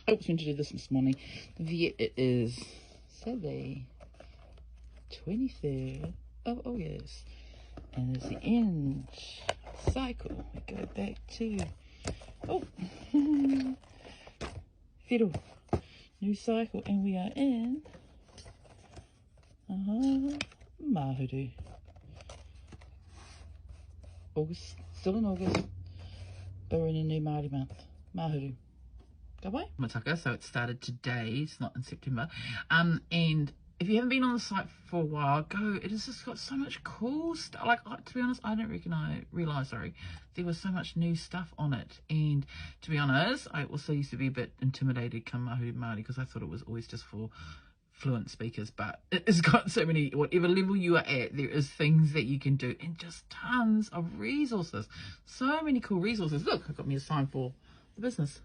I was going to do this morning. It is Saturday, 23rd of August. And it's the end cycle. We go back to, fiddle. New cycle. And we are in, Mahuru. August, still in August, but we're in a new Māori month. Mahuru. Go away. Maramataka, so it started today, it's not in September. And if you haven't been on the site for a while, go. It has just got so much cool stuff. Like, to be honest, I didn't realise there was so much new stuff on it. And to be honest, I also used to be a bit intimidated come Mahuru Māori because I thought it was always just for fluent speakers, but it's got so many, whatever level you are at, there is things that you can do and just tons of resources. So many cool resources. Look, I got me a sign for the business.